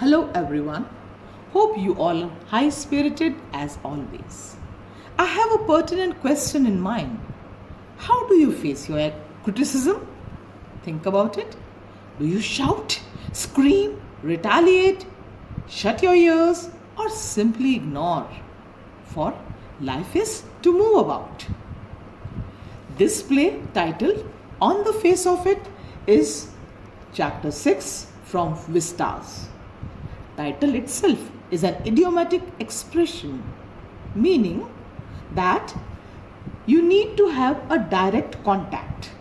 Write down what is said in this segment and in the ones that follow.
Hello everyone. Hope you all are high spirited as always. I have a pertinent question in mind. How do you face your criticism? Think about it. Do you shout, scream, retaliate, shut your ears, or simply ignore? For life is to move about. This play, titled On the Face of It, is Chapter 6 from Vistas. Title itself is an idiomatic expression meaning that you need to have a direct contact.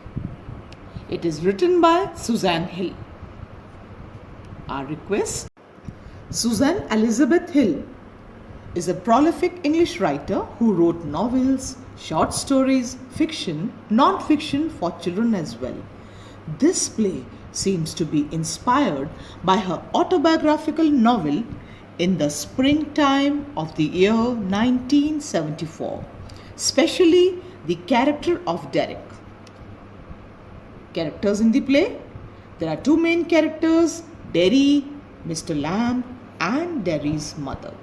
It is written by Suzanne Hill. Our request: Susan Elizabeth Hill is a prolific English writer who wrote novels, short stories, fiction, non-fiction for children as well. This play seems to be inspired by her autobiographical novel In the Springtime of the year 1974, especially the character of Derek. Characters in the play: there are two main characters, Derry, Mr. Lamb, and Derry's mother.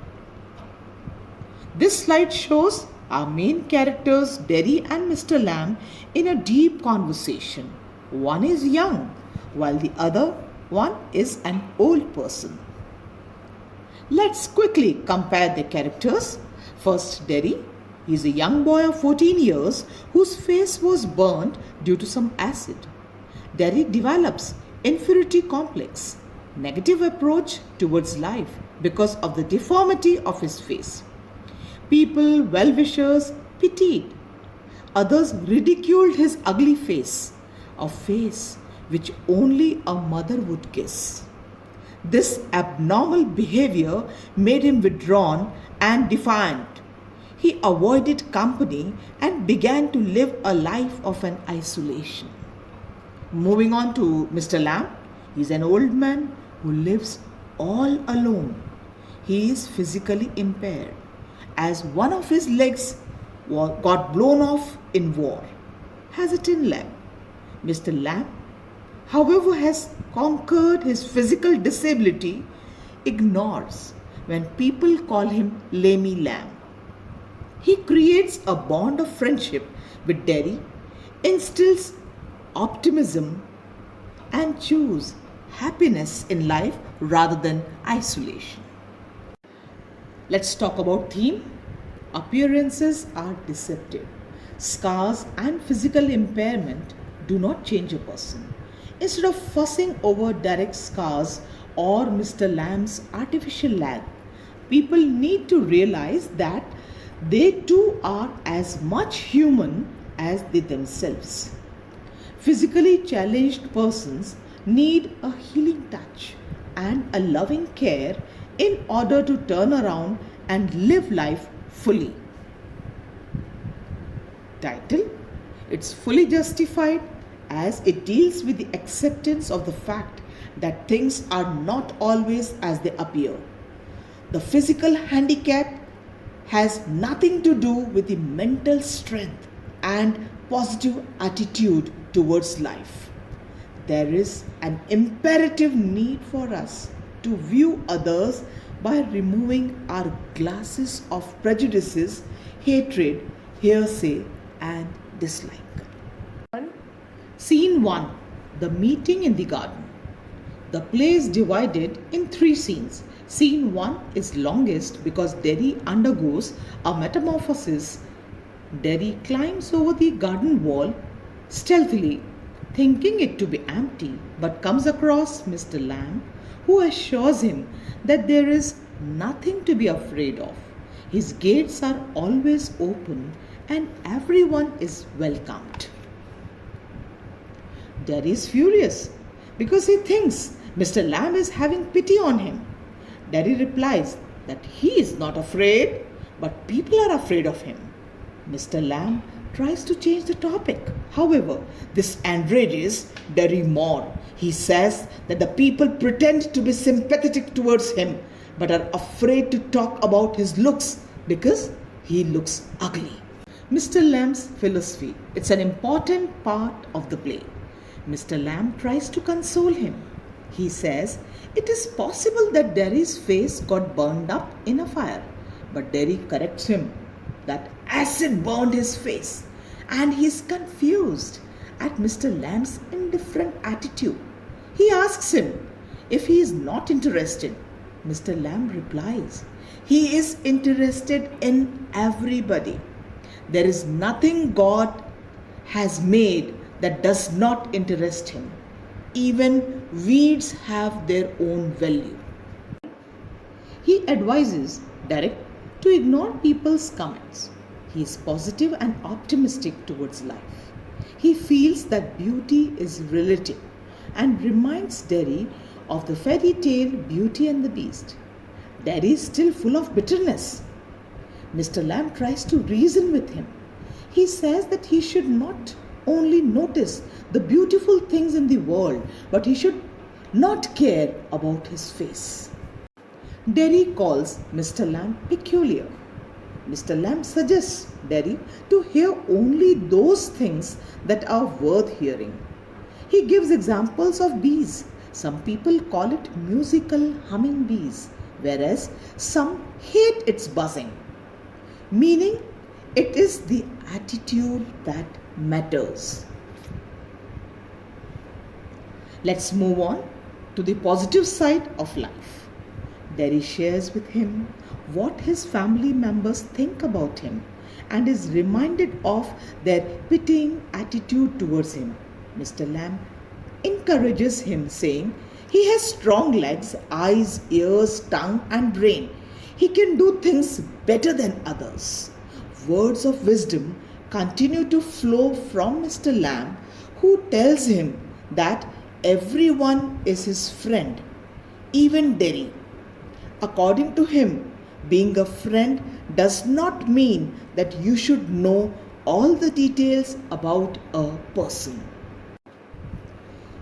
This slide shows our main characters, Derry and Mr. Lamb, in a deep conversation. One is young, while the other one is an old person. Let's quickly compare the characters. First, Derry. He is a young boy of 14 years whose face was burnt due to some acid. Derry develops inferiority complex, negative approach towards life because of the deformity of his face. People, well-wishers, pitied. Others ridiculed his ugly face, a face which only a mother would kiss. This abnormal behavior made him withdrawn and defiant. He avoided company and began to live a life of an isolation. Moving on to Mr. Lamb, he is an old man who lives all alone. He is physically impaired as one of his legs got blown off in war, has a tin leg. Mr. Lamb, however, has conquered his physical disability, ignores when people call him Lamey Lamb. He creates a bond of friendship with Derry, instills optimism, and chooses happiness in life rather than isolation. Let's talk about theme. Appearances are deceptive. Scars and physical impairment do not change a person. Instead of fussing over Derek's scars or Mr. Lamb's artificial leg, people need to realize that they too are as much human as they themselves. Physically challenged persons need a healing touch and a loving care in order to turn around and live life fully. Title: It's fully justified, as it deals with the acceptance of the fact that things are not always as they appear. The physical handicap has nothing to do with the mental strength and positive attitude towards life. There is an imperative need for us to view others by removing our glasses of prejudices, hatred, hearsay, and dislike. Scene 1. The meeting in the garden. The play is divided in 3 scenes. Scene 1 is longest because Derry undergoes a metamorphosis. Derry climbs over the garden wall stealthily, thinking it to be empty, but comes across Mr. Lamb, who assures him that there is nothing to be afraid of. His gates are always open and everyone is welcomed. Derry is furious because he thinks Mr. Lamb is having pity on him. Derry replies that he is not afraid, but people are afraid of him. Mr. Lamb tries to change the topic. However, this enrages Derry more. He says that the people pretend to be sympathetic towards him, but are afraid to talk about his looks because he looks ugly. Mr. Lamb's philosophy. It's an important part of the play. Mr. Lamb tries to console him. He says it is possible that Derry's face got burned up in a fire, but Derry corrects him that acid burned his face, and he is confused at Mr. Lamb's indifferent attitude. He asks him if he is not interested. Mr. Lamb replies, he is interested in everybody. There is nothing God has made that does not interest him. Even weeds have their own value. He advises Derek to ignore people's comments. He is positive and optimistic towards life. He feels that beauty is relative and reminds Derry of the fairy tale Beauty and the Beast. Derry is still full of bitterness. Mr. Lamb tries to reason with him. He says that he should not only notice the beautiful things in the world, but he should not care about his face. Derry calls Mr. Lamb peculiar. Mr. Lamb suggests Derry to hear only those things that are worth hearing. He gives examples of bees. Some people call it musical humming bees, whereas some hate its buzzing, meaning it is the attitude that matters. Let's move on to the positive side of life. Derry shares with him what his family members think about him and is reminded of their pitying attitude towards him. Mr. Lamb encourages him, saying, he has strong legs, eyes, ears, tongue, and brain. He can do things better than others. Words of wisdom continue to flow from Mr. Lamb, who tells him that everyone is his friend, even Derry. According to him, being a friend does not mean that you should know all the details about a person.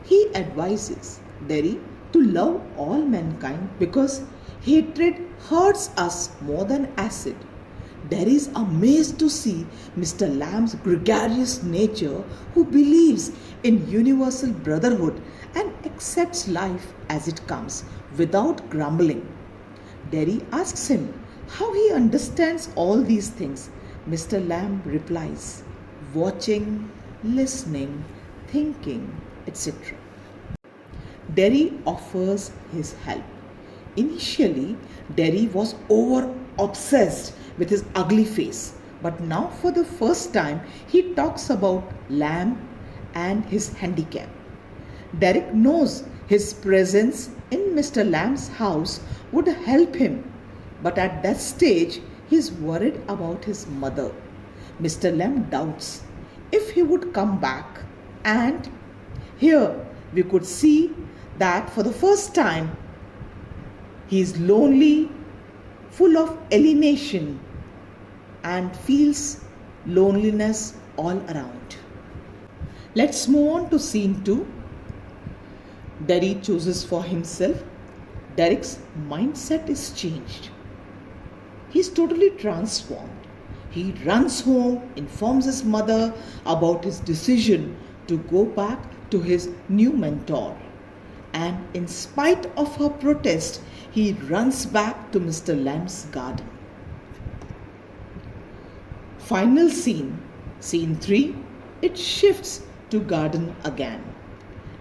He advises Derry to love all mankind because hatred hurts us more than acid. Derry is amazed to see Mr. Lamb's gregarious nature, who believes in universal brotherhood and accepts life as it comes without grumbling. Derry asks him how he understands all these things. Mr. Lamb replies, watching, listening, thinking, etc. Derry offers his help. Initially, Derry was over-obsessed with his ugly face, but now for the first time he talks about Lamb and his handicap. Derek knows his presence in Mr. Lamb's house would help him, but at that stage he is worried about his mother. Mr. Lamb doubts if he would come back, and here we could see that for the first time he is lonely, full of alienation, and feels loneliness all around. Let's move on to scene 2. Derry chooses for himself. Derek's mindset is changed. He is totally transformed. He runs home, informs his mother about his decision to go back to his new mentor. And in spite of her protest, he runs back to Mr. Lamb's garden. Final scene, scene 3, it shifts to garden again.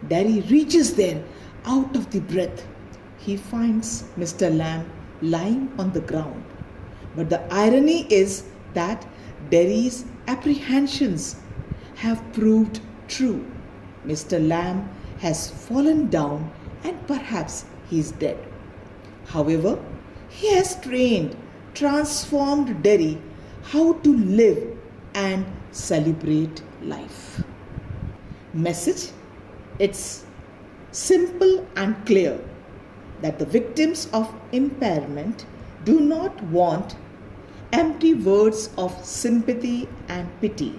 Derry reaches there out of the breath. He finds Mr. Lamb lying on the ground. But the irony is that Derry's apprehensions have proved true. Mr. Lamb has fallen down and perhaps he is dead. However, he has transformed Derry how to live and celebrate life. Message: it's simple and clear that the victims of impairment do not want empty words of sympathy and pity.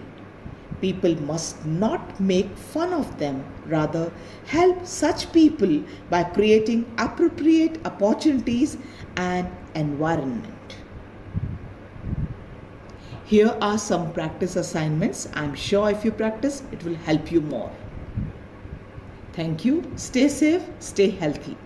People must not make fun of them, rather help such people by creating appropriate opportunities and environment. Here are some practice assignments. I'm sure if you practice, it will help you more. Thank you. Stay safe, stay healthy.